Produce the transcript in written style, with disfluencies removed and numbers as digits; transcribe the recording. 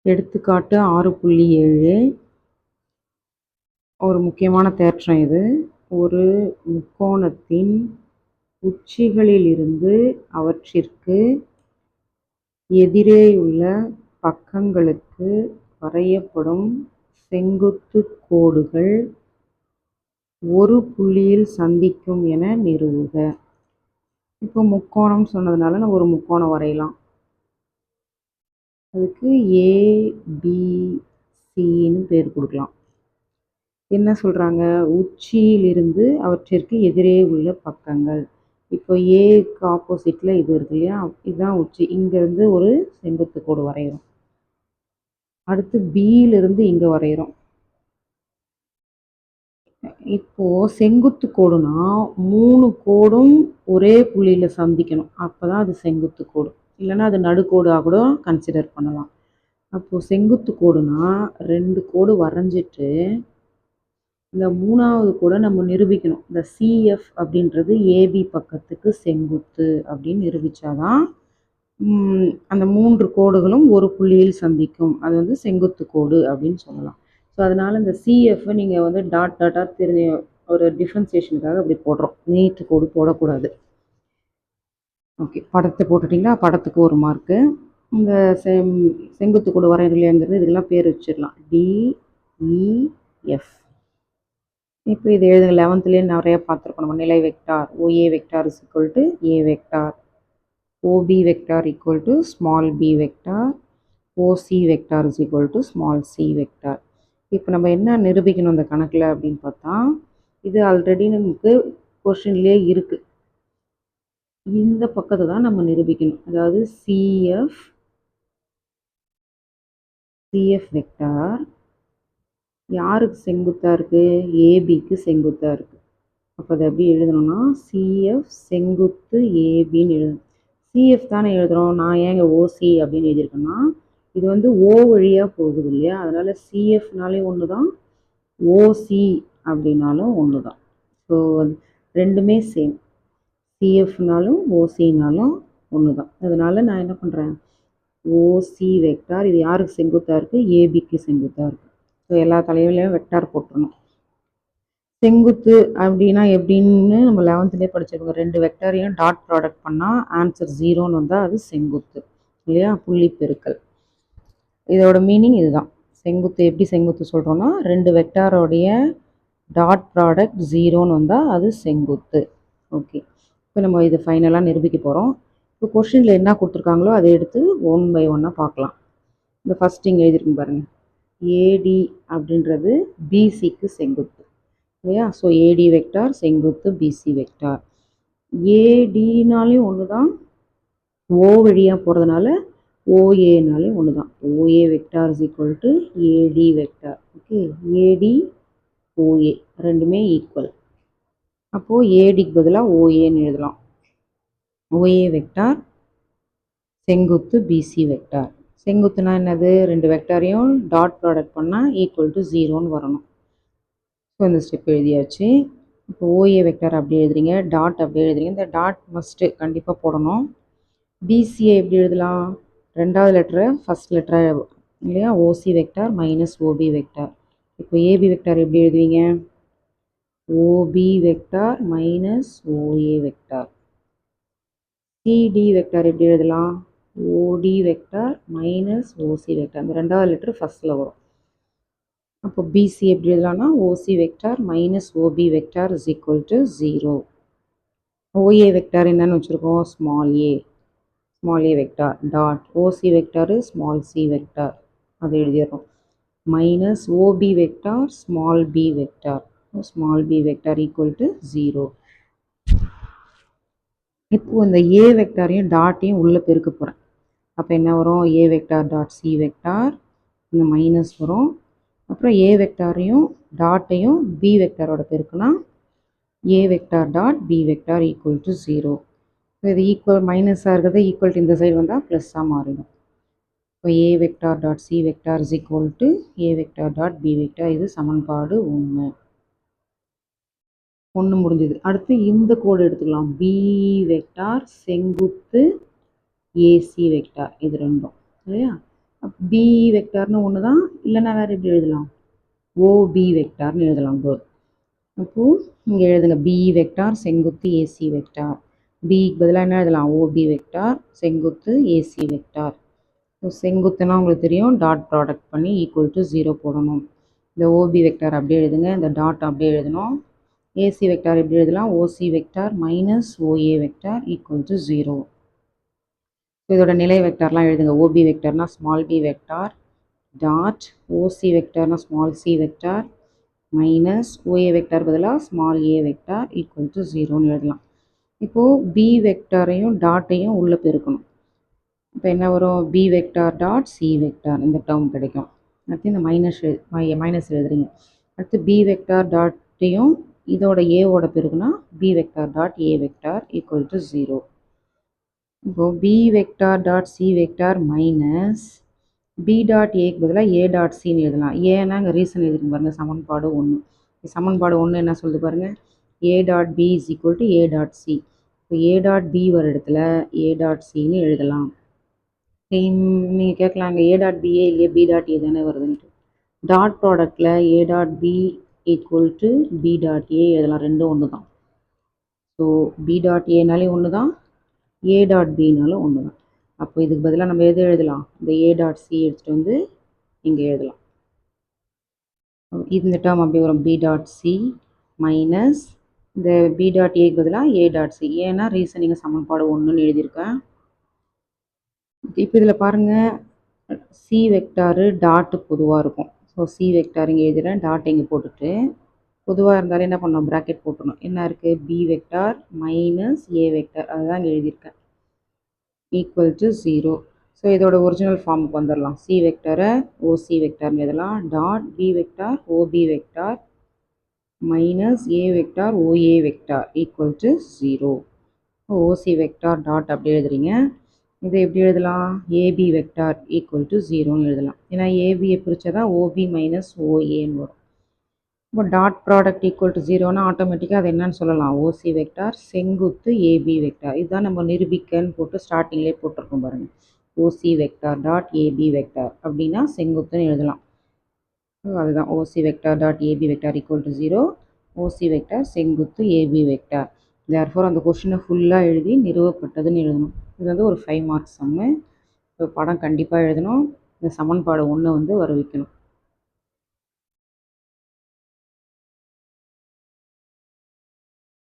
எடுத்துக்காட்டு 6.7 ஒரு முக்கியமான தேற்றம் இது. ஒரு முக்கோணத்தின் உச்சிகளிலிருந்து அவற்றிற்கு எதிரேயுள்ள பக்கங்களுக்கு வரையப்படும் செங்குத்துக் கோடுகள் ஒரு புள்ளியில் சந்திக்கும் என நிறுவுக. இப்போ முக்கோணம் சொன்னதுனால நம்ம ஒரு முக்கோணம் வரையலாம். அதுக்கு ஏபிசின்னு பேர் கொடுக்கலாம். என்ன சொல்கிறாங்க? உச்சியிலிருந்து அவற்றிற்கு எதிரே உள்ள பக்கங்கள். இப்போ ஏக்கு ஆப்போசிட்டில் இது இருக்கு இல்லையா, இதுதான் உச்சி. இங்கேருந்து ஒரு செங்குத்து கோடு வரைகிறோம். அடுத்து பியிலிருந்து இங்கே வரைகிறோம். இப்போது செங்குத்து கோடுனா 3 கோடும் ஒரே புள்ளியில் சந்திக்கணும். அப்போ தான் அது செங்குத்து கோடு. இல்லைன்னா அது நடுக்கோடாக கூட கன்சிடர் பண்ணலாம். அப்போது செங்குத்து கோடுனா 2 கோடு வரைஞ்சிட்டு இந்த 3வது கூட நம்ம நிரூபிக்கணும். இந்த சிஎஃப் அப்படின்றது ஏபி பக்கத்துக்கு செங்குத்து அப்படின்னு நிரூபித்தாதான் அந்த 3 கோடுகளும் ஒரு புள்ளியில் சந்திக்கும். அது வந்து செங்குத்து கோடு அப்படின்னு சொல்லலாம். ஸோ அதனால் இந்த சிஎஃப்பை நீங்கள் வந்து டாட்டாக தெரிஞ்ச ஒரு டிஃப்ரென்சியேஷனுக்காக அப்படி போடுறோம். நீட்டு கோடு போடக்கூடாது. ஓகே, படத்தை போட்டுட்டிங்களா? படத்துக்கு ஒரு மார்க்கு. இந்த செங்குத்து கோடு வரையறைங்கிறது இதெல்லாம் பேர் வச்சிடலாம். டிஇஎஃப். இப்போ இது எழுதுங்க. 11லேயே நிறைய பார்த்துருக்கோம் நம்ம. நிலை vector OA vector is equal to A vector, OB vector equal to small B vector, OC vector is equal to small C vector. இப்போ நம்ம என்ன நிரூபிக்கணும் இந்த கணக்கில் அப்படின்னு பார்த்தா, இது ஆல்ரெடி நமக்கு கொஷின்லேயே இருக்குது. இந்த பக்கத்தை தான் நம்ம நிரூபிக்கணும். அதாவது சிஎஃப் வெக்டார் யாருக்கு செங்குத்தாக இருக்குது? ஏபிக்கு செங்குத்தாக இருக்குது. அப்போ அதை எப்படி எழுதணும்னா சிஎஃப் செங்குத்து ஏபின்னு எழுதணும். சிஎஃப் தானே எழுதுகிறோம். நான் ஏங்க ஓசி அப்படின்னு எழுதியிருக்கேன்னா, இது வந்து ஓ வழியாக போகுது இல்லையா, அதனால் சிஎஃப்னாலே ஒன்று தான், ஓசி அப்படின்னாலும் ஒன்று தான். ஸோ ரெண்டுமே சேம். சிஎஃப்னாலும் ஓசினாலும் ஒன்று தான். அதனால் நான் என்ன பண்ணுறேன், ஓசி வெக்டார் இது யாருக்கு செங்குத்தாக இருக்குது? ஏபிக்கு செங்குத்தாக இருக்குது. ஸோ எல்லா தலைவிலையும் வெக்டார் போட்டுடணும். செங்குத்து அப்படின்னா எப்படின்னு நம்ம 11லேயே படிச்சிருக்கோம். 2 வெக்டாரையும் டாட் ப்ராடக்ட் பண்ணால் ஆன்சர் 0ன்னு வந்தால் அது செங்குத்து இல்லையா, புள்ளி பெருக்கல். இதோட மீனிங் இதுதான். செங்குத்து எப்படி செங்குத்து சொல்கிறோன்னா, 2 வெக்டாரோடைய டாட் ப்ராடக்ட் 0ன்னு வந்தால் அது செங்குத்து. ஓகே, இப்போ நம்ம இது ஃபைனலாக நிரூபிக்க போகிறோம். இப்போ கொஷினில் என்ன கொடுத்துருக்காங்களோ அதை எடுத்து 1 பை 1 பார்க்கலாம். இந்த ஃபஸ்ட் இங்கே எழுதிருக்கும் பாருங்கள். ஏடி அப்படின்றது பிசிக்கு செங்குத்து இல்லையா. ஸோ ஏடி வெக்டார் செங்குத்து பிசி வெக்டார். ஏடினாலையும் ஒன்று தான், ஓ வழியாக போகிறதுனால ஓஏனாலையும் ஒன்று தான். OA vector is equal to AD vector. Okay, AD OA ரெண்டுமே ஈக்குவல். அப்போது ஏடிக்கு பதிலாக ஓஏன்னு எழுதலாம். ஓஏ வெக்டார் செங்குத்து பிசி வெக்டார். செங்குத்துனா என்னது? 2 வெக்டாரையும் டாட் ப்ராடக்ட் பண்ணால் ஈக்குவல் டு 0ன்னு வரணும். ஸோ இந்த ஸ்டெப் எழுதியாச்சு. இப்போ ஓஏ வெக்டார் அப்படி எழுதுறீங்க, டாட் அப்படி எழுதுறீங்க. இந்த டாட் மஸ்ட்டு கண்டிப்பாக போடணும். பிசிஏ எப்படி எழுதலாம்? 2வது லெட்டரை ஃபஸ்ட் லெட்டரை இல்லையா, OC vector minus OB vector. இப்போ ஏபி வெக்டார் எப்படி எழுதுவீங்க? OB vector minus OA vector. CD vector எப்படி எழுதலாம்? ஓடி வெக்டார் மைனஸ் ஓசி வெக்டார். இந்த 2வது லெட்டர் ஃபஸ்ட்டில் வரும். அப்போ பிசி எப்படி எழுதலாம்னா OC vector minus OB vector is equal to 0. OA vector என்னன்னு வச்சுருக்கோம்? Small a vector dot OC vector small C vector, அதை எழுதிடுறோம். Minus OB vector small B vector, small B vector equal to 0. இப்போது இந்த ஏ வெக்டாரையும் டாட்டையும் உள்ளே பெருக்க போகிறேன். அப்போ என்ன வரும்? A vector dot C vector, இந்த மைனஸ் வரும். அப்புறம் ஏ வெக்டாரையும் டாட்டையும் பி வெக்டாரோட பெருக்குனா A vector dot B vector equal to 0. இது ஈக்குவல் மைனஸாக இருக்கிறது ஈக்குவல் டு இந்த சைடு வந்தால் ப்ளஸ்ஸாக மாறிடும். இப்போ A vector dot C vector is equal to A vector dot B vector. இது சமன்பாடு 1 முடிஞ்சது. அடுத்து இந்த கோடு எடுத்துக்கலாம். பி வெக்டார் செங்குத்து ஏசி வெக்டார், இது ரெண்டும் இல்லையா. பி வெக்டார்னு ஒன்று தான், இல்லைன்னா வேறு எப்படி எழுதலாம்? ஓபி வெக்டார்னு எழுதலாம் போது. அப்போது இங்கே எழுதுங்க, பி வெக்டார் செங்குத்து ஏசி வெக்டார். பிக்கு பதிலாக என்ன எழுதலாம்? ஓபி வெக்டார் செங்குத்து ஏசி வெக்டார். செங்குத்துனா உங்களுக்கு தெரியும், டாட் ப்ராடக்ட் பண்ணி ஈக்குவல் டு 0 போடணும். இந்த ஓபி வெக்டார் அப்படியே எழுதுங்க, இந்த டாட் அப்படியே எழுதணும். ஏசி வெக்டார் எப்படி எழுதலாம்? OC vector minus OA vector equal to 0. இதோட நிலை வெக்டார்லாம் எழுதுங்க. ஓபி வெக்டார்னா small B vector dot OC வெக்டார்னா small C vector minus OA vector பதிலாக small a vector equal to 0ன்னு எழுதலாம். இப்போது பி வெக்டாரையும் டாட்டையும் உள்ளே பெருக்கணும். இப்போ என்ன வரும்? B vector dot C vector இந்த டேர்ம் கிடைக்கும். அடுத்து இந்த மைனஸ் எழுதுறீங்க. அடுத்து பி வெக்டார் டாட்டையும் இதோட ஏவோட பெருக்குனா B vector dot A vector equal to 0. இப்போது B vector dot C vector minus B dot ஏக்கு பதிலாக ஏ டாட் சின்னு எழுதலாம். ஏன்னா இங்கே ரீசன் எழுதிருக்கு பாருங்கள், சமன்பாடு 1. சமன்பாடு 1 என்ன சொல்லுது பாருங்கள்? A dot B is equal to A dot C. இப்போ ஏ டாட் பி வர இடத்துல ஏ டாட் சின்னு எழுதலாம். நீங்கள் கேட்கலாம், இங்கே ஏ டாட் பிஏ இல்லையே, பி டாட் ஏ தானே வருதுன்ட்டு. டாட் ப்ராடக்டில் A dot B equal to B dot A எழுதலாம், ரெண்டும் ஒன்று தான். ஸோ பி டாட் ஏனாலே ஒன்று தான், ஏ டாட் பினாலும் ஒன்று தான். அப்போ இதுக்கு பதிலாக நம்ம எது எழுதலாம்? இந்த ஏ டாட் சி எடுத்துகிட்டு வந்து இங்கே எழுதலாம். இந்த டேர்ம் அப்படி வரும், பி டாட் சி மைனஸ் இந்த பி டாட் ஏக்கு பதிலாக ஏ டாட் சி. ஏன்னா ரீசனிங்க சமன்பாடு 1ன்னு எழுதியிருக்கேன். இப்போ இதில் பாருங்கள், சி வெக்டாரு டாட்டு பொதுவாக இருக்கும். ஸோ சி வெக்டார் இங்கே எழுதுகிறேன், டாட் இங்கே போட்டுட்டு பொதுவாக இருந்தாலும் என்ன பண்ணணும்? ப்ராக்கெட் போட்டுணும். என்ன இருக்குது? B vector minus A vector, அதுதான் இங்கே எழுதியிருக்கேன், ஈக்குவல் டு 0. ஸோ இதோட ஒரிஜினல் ஃபார்முக்கு வந்துடலாம். சி வெக்டரை ஓசி வெக்டார்னு எழுதலாம். Dot B vector OB vector minus A vector OA vector equal to 0. OC vector dot அப்படி எழுதுறீங்க. இதை எப்படி எழுதலாம்? ஏபி வெக்டார் ஈக்குவல் டு 0ன்னு எழுதலாம். ஏன்னா ஏபியை பிரித்தா தான் ஓபி மைனஸ் ஓஏன்னு வரும். இப்போ டாட் ப்ராடக்ட் ஈக்குவல் டு 0னா ஆட்டோமேட்டிக்காக அது என்னன்னு சொல்லலாம்? ஓசி வெக்டார் செங்குத்து ஏபி வெக்டார். இதுதான் நம்ம நிரூபிக்கன்னு போட்டு ஸ்டார்டிங்லேயே போட்டிருக்கோம் பாருங்கள். OC vector dot AB vector அப்படின்னா செங்குத்துன்னு எழுதலாம். அதுதான் OC vector dot AB vector equal to 0. OC vector செங்குத்து ஏபி வெக்டார். தேர்ஃபோர் அந்த கொஷினை ஃபுல்லாக எழுதி நிறுவப்பட்டதுன்னு எழுதணும். இது வந்து ஒரு 5 மார்க்ஸ் சம்மு. இப்போ படம் கண்டிப்பாக எழுதணும். இந்த சமன்பாடு 1 வந்து வர வைக்கணும்.